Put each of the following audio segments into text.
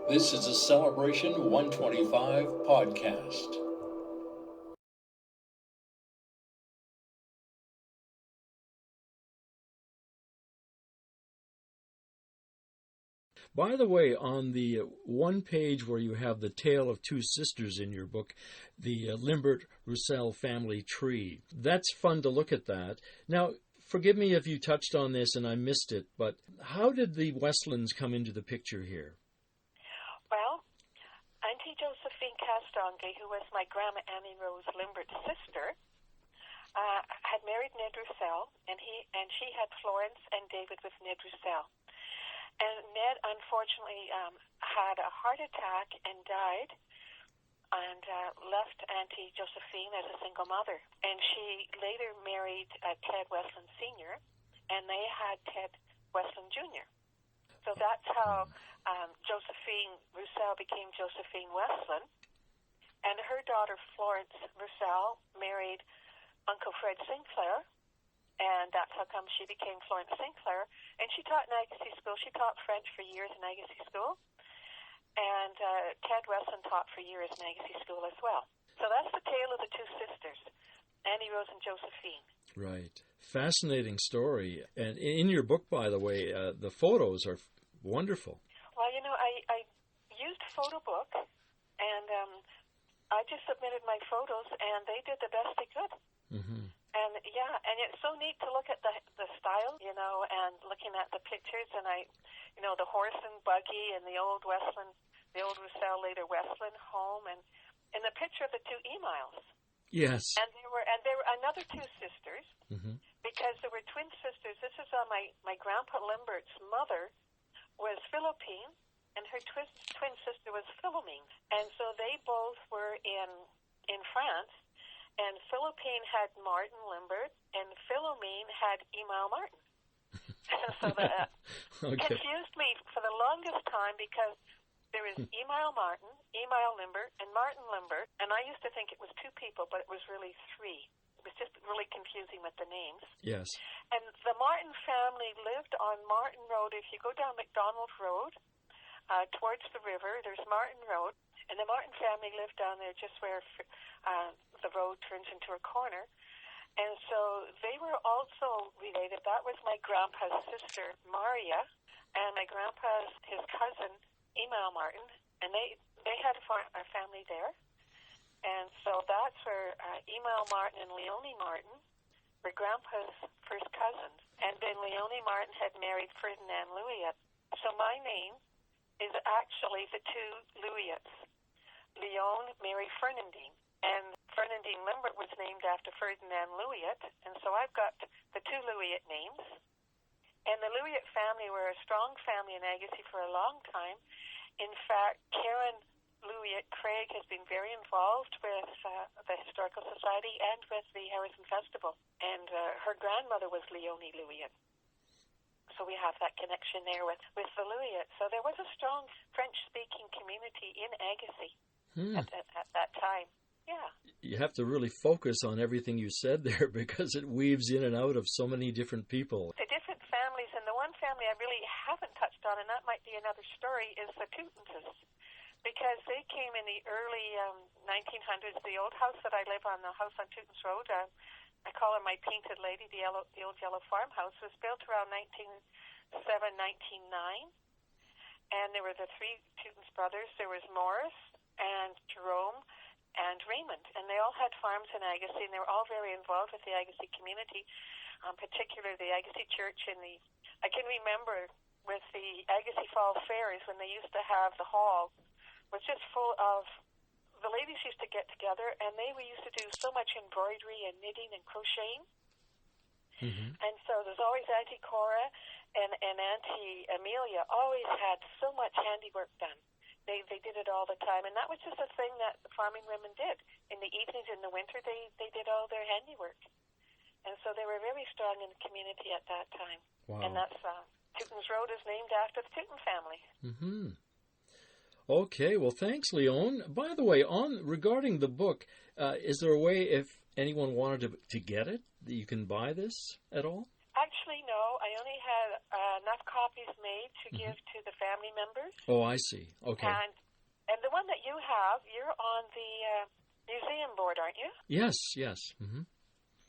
This is a Celebration 125 podcast. By the way, on the one page where you have the tale of two sisters in your book, the Limbert-Roussel family tree, that's fun to look at that. Now, forgive me if you touched on this and I missed it, but how did the Westlins come into the picture here? Well, Auntie Josephine Castonguay, who was my Grandma Annie Rose Limbert's sister, had married Ned Roussel, and she had Florence and David with Ned Roussel. And Ned, unfortunately, had a heart attack and died, and left Auntie Josephine as a single mother. And she later married Ted Westlin Sr., and they had Ted Westlin Jr. So that's how Josephine Roussel became Josephine Westlin. And her daughter, Florence Roussel, married Uncle Fred Sinclair, and that's how come she became Florence Sinclair. And she taught in Agassiz School. She taught French for years in Agassiz School. And Ted Westlin taught for years in Agassiz School as well. So that's the tale of the two sisters, Annie Rose and Josephine. Right. Fascinating story. And in your book, by the way, the photos are wonderful. Well, you know, I used photo book, and I just submitted my photos, and they did the best they could. Mm-hmm. And yeah, and it's so neat to look at the style, you know, and looking at the pictures, and the horse and buggy, and the old Westlin, the old Roussel, later Westlin home, and the picture of the two emails. Yes. And there were another two sisters, mm-hmm. because there were twin sisters. This is my Grandpa Limbert's mother was Philippine, and her twin sister was Philomene, and so they both were in France. And Philippine had Martin Limbert, and Philomene had Email Martin. So that confused me for the longest time, because there is Email Martin, Email Limbert, and Martin Limbert, and I used to think it was two people, but it was really three. It was just really confusing with the names. Yes. And the Martin family lived on Martin Road. If you go down McDonald Road towards the river, there's Martin Road. And the Martin family lived down there just where the road turns into a corner. And so they were also related. That was my grandpa's sister, Maria, and my grandpa's, his cousin, Email Martin. And they had a family there. And so that's where Email Martin and Leonne Martin were grandpa's first cousins. And then Leonne Martin had married Ferdinand Louis. So my name is actually the two Louis. Leonne married Fernandine, and Fernandine Limbert was named after Ferdinand Louis, and so I've got the two Louis names. And the Louis family were a strong family in Agassiz for a long time. In fact, Karen Louis Craig has been very involved with the Historical Society and with the Harrison Festival, and her grandmother was Leonne Louis. So we have that connection there with the Louis. So there was a strong French-speaking community in Agassiz. At that time, yeah. You have to really focus on everything you said there, because it weaves in and out of so many different people. The different families, and the one family I really haven't touched on, and that might be another story, is the Tuyttens, because they came in the early 1900s. The old house that I live on, the house on Tuyttens Road, I call her my painted lady, the old yellow farmhouse, was built around 1907, 1909, and there were the three Tuyttens brothers. There was Morris, and Jerome, and Raymond. And they all had farms in Agassiz, and they were all very involved with the Agassiz community, particularly the Agassiz Church. I can remember with the Agassiz Fall Fairs, when they used to have the hall, was just full of, the ladies used to get together, and they used to do so much embroidery and knitting and crocheting. Mm-hmm. And so there's always Auntie Cora and Auntie Amelia always had so much handiwork done. They did it all the time, and that was just a thing that the farming women did. In the evenings, in the winter, they did all their handiwork. And so they were very strong in the community at that time. Wow. And that's Tuyttens Road is named after the Tuytten family. Mm-hmm. Okay, well, thanks, Leonne. By the way, regarding the book, is there a way, if anyone wanted to get it, that you can buy this at all? Actually, Actually, no. I only had enough copies made to give to the family members. Oh, I see. Okay. And the one that you have, you're on the museum board, aren't you? Yes, yes. Mm-hmm.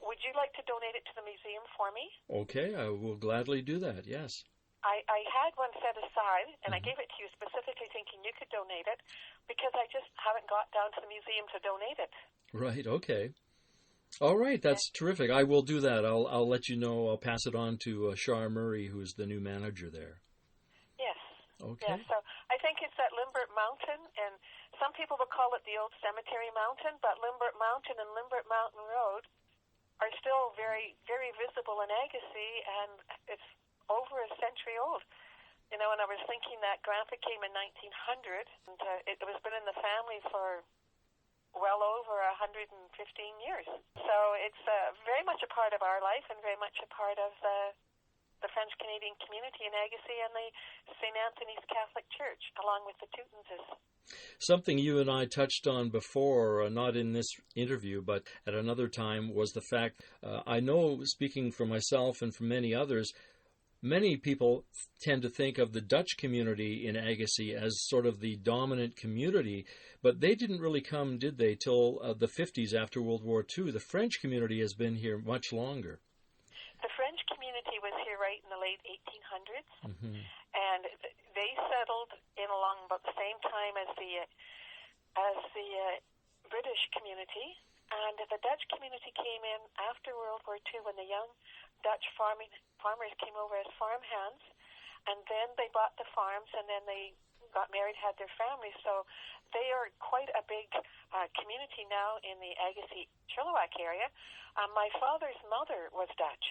Would you like to donate it to the museum for me? Okay, I will gladly do that, yes. I had one set aside, and I gave it to you specifically thinking you could donate it, because I just haven't got down to the museum to donate it. Right, okay. All right, that's terrific. I will do that. I'll let you know. I'll pass it on to Shar Murray, who's the new manager there. Yes. Okay. Yeah, so I think it's at Limbert Mountain, and some people would call it the Old Cemetery Mountain, but Limbert Mountain and Limbert Mountain Road are still very, very visible in Agassiz, and it's over a century old. You know, and I was thinking that grandpa came in 1900, and it was been in the family for well over 115 years. So it's very much a part of our life and very much a part of the French-Canadian community in Agassiz and the St. Anthony's Catholic Church, along with the Tuyttens. Something you and I touched on before, not in this interview, but at another time, was the fact, I know, speaking for myself and for many others, many people tend to think of the Dutch community in Agassiz as sort of the dominant community, but they didn't really come, did they, till the 50s after World War II. The French community has been here much longer. The French community was here right in the late 1800s, and they settled in along about the same time as the British community, and the Dutch community came in after World War II when the young Dutch farmers came over as farmhands, and then they bought the farms, and then they got married, had their families. So they are quite a big community now in the Agassiz-Chilliwack area. My father's mother was Dutch,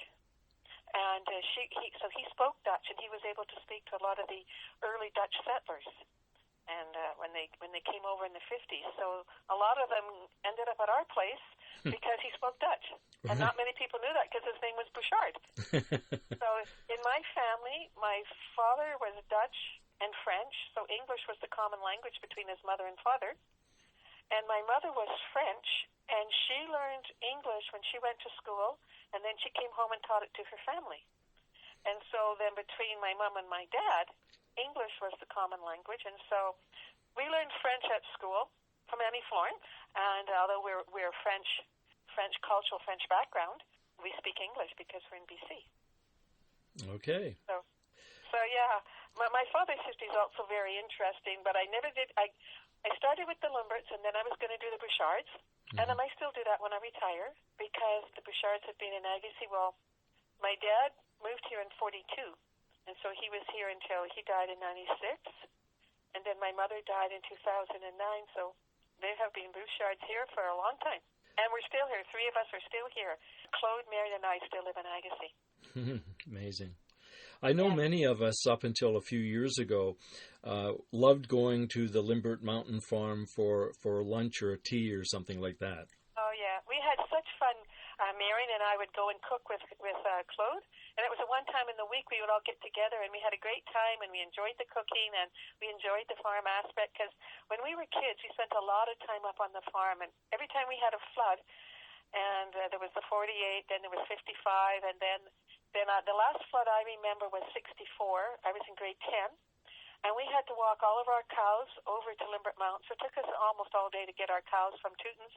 and he spoke Dutch, and he was able to speak to a lot of the early Dutch settlers. And when they came over in the 50s, so a lot of them ended up at our place because he spoke Dutch, and not many people knew that because his name was Bouchard. So in my family, my father was Dutch and French, so English was the common language between his mother and father, and my mother was French, and she learned English when she went to school, and then she came home and taught it to her family. And so then between my mom and my dad, English was the common language, and so we learned French at school from Annie Florence, and although we're French cultural French background, we speak English because we're in BC. Okay. So yeah, my father's history is also very interesting, but I never did. I started with the Limberts, and then I was going to do the Bouchards, and I might still do that when I retire because the Bouchards have been in Agassiz. Well, my dad moved here in 42. And so he was here until he died in 96. And then my mother died in 2009. So there have been Bouchards here for a long time. And we're still here. 3 of us are still here. Claude, Mary, and I still live in Agassiz. Amazing. I know many of us, up until a few years ago, loved going to the Limbert Mountain Farm for lunch or a tea or something like that. Oh, yeah. We had such fun. Marion and I would go and cook with Claude. And it was one time in the week we would all get together, and we had a great time, and we enjoyed the cooking, and we enjoyed the farm aspect, because when we were kids, we spent a lot of time up on the farm, and every time we had a flood, and there was the 48, then there was 55, and then the last flood I remember was 64. I was in grade 10. And we had to walk all of our cows over to Limbert Mountain. So it took us almost all day to get our cows from Tuyttens,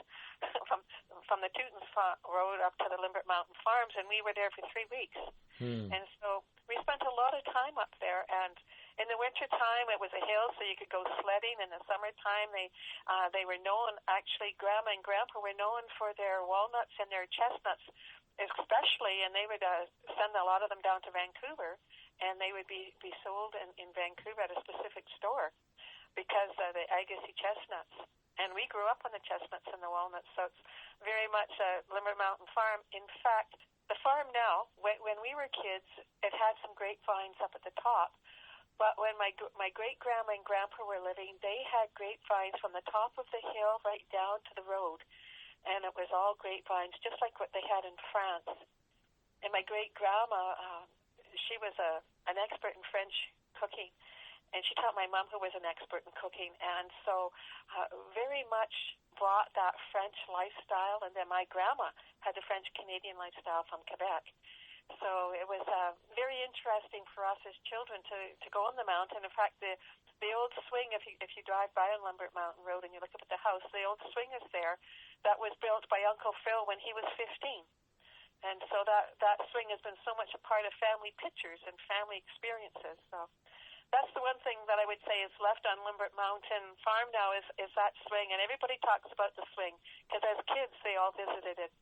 from the Tuyttens road up to the Limbert Mountain farms, and we were there for 3 weeks. And so we spent a lot of time up there. And in the winter time, it was a hill, so you could go sledding. In the summertime, they were known, actually, Grandma and Grandpa were known for their walnuts and their chestnuts, especially, and they would send a lot of them down to Vancouver, and they would be sold in Vancouver at a specific store because the Agassiz chestnuts. And we grew up on the chestnuts and the walnuts, so it's very much a Limbert Mountain farm. In fact, the farm now, when we were kids, it had some grapevines up at the top, but when my great-grandma and grandpa were living, they had grapevines from the top of the hill right down to the road, and it was all grapevines, just like what they had in France. And my great-grandma, she was an expert in French cooking, and she taught my mom, who was an expert in cooking, and so very much brought that French lifestyle. And then my grandma had the French-Canadian lifestyle from Quebec. So it was very interesting for us as children to go on the mountain. In fact, the old swing, if you drive by on Limbert Mountain Road and you look up at the house, the old swing is there that was built by Uncle Phil when he was 15. And so that swing has been so much a part of family pictures and family experiences. So that's the one thing that I would say is left on Limbert Mountain Farm now is that swing. And everybody talks about the swing because as kids they all visited it.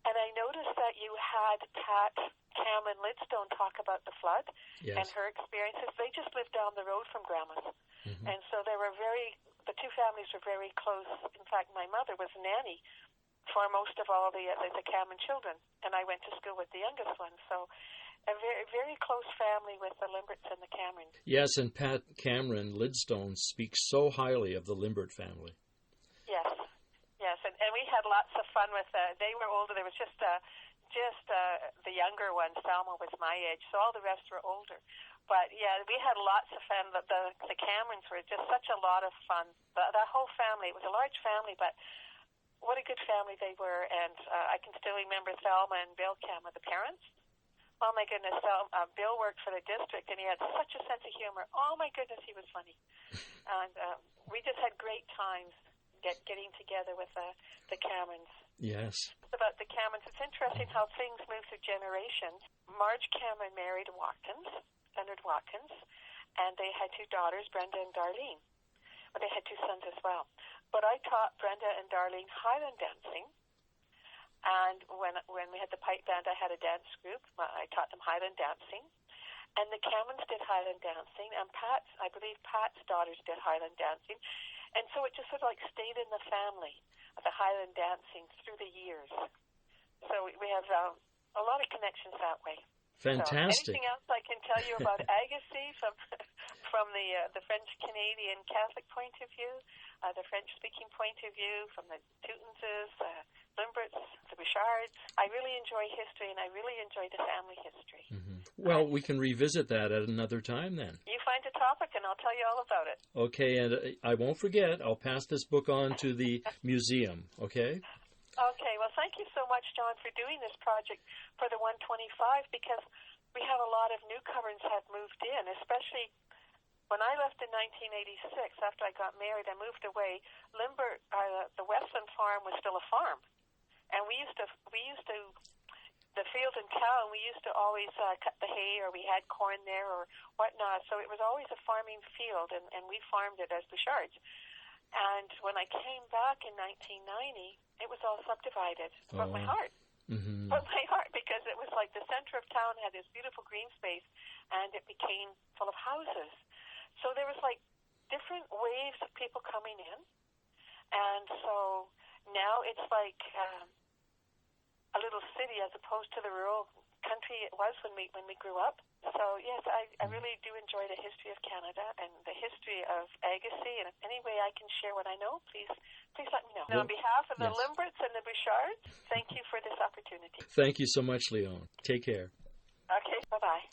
And I noticed that you had Pat Cameron Lidstone talk about the flood and her experiences. They just lived down the road from Grandma's. Mm-hmm. And so the two families were very close. In fact, my mother was nanny for most of all the Cameron children. And I went to school with the youngest one. So a very, very close family with the Limberts and the Camerons. Yes, and Pat Cameron Lidstone speaks so highly of the Limbert family. Yes, and we had lots of fun with. They were older. There was just the younger one. Salma was my age, so all the rest were older. But yeah, we had lots of fun. The Camerons were just such a lot of fun. The whole family. It was a large family, but what a good family they were. And I can still remember Thelma and Bill Cameron, the parents. Oh my goodness, Bill worked for the district, and he had such a sense of humor. Oh my goodness, he was funny, and we just had great times. Getting together with the Camerons. Yes. About the Camerons, it's interesting how things move through generations. Marge Cameron married Leonard Watkins, and they had two daughters, Brenda and Darlene. But they had two sons as well. But I taught Brenda and Darlene Highland dancing, and when we had the pipe band, I had a dance group. I taught them Highland dancing. And the Camerons did Highland dancing, and I believe Pat's daughters did Highland dancing. And so it just sort of like stayed in the family, the Highland dancing through the years. So we have a lot of connections that way. Fantastic. So anything else I can tell you about Agassiz from the French-Canadian Catholic point of view, the French-speaking point of view, from the Tuyttenses, Limberts, the Bouchards. I really enjoy history, and I really enjoy the family history. Mm-hmm. Well, we can revisit that at another time then. You find a topic, and I'll tell you all about it. Okay, and I won't forget. I'll pass this book on to the museum, okay? Okay, well, thank you so much, John, for doing this project for the 125, because we have a lot of newcomers have moved in, especially when I left in 1986, after I got married, I moved away. Limbert, the Westlin farm was still a farm, and we used to the field and cow, and we used to always cut the hay, or we had corn there or whatnot. So it was always a farming field, and we farmed it as Bouchards. And when I came back in 1990, it was all subdivided. It broke my heart. Mm-hmm. Broke my heart, because it was like the center of town had this beautiful green space, and it became full of houses. So there was like different waves of people coming in, and so now it's like a little city as opposed to the rural country it was when we grew up. So yes, I really do enjoy the history of Canada and the history of Agassiz, and if any way I can share what I know, please let me know. Now, on behalf of the Limberts and the Bouchards, thank you for this opportunity. Thank you so much, Leonne. Take care. Okay, bye-bye.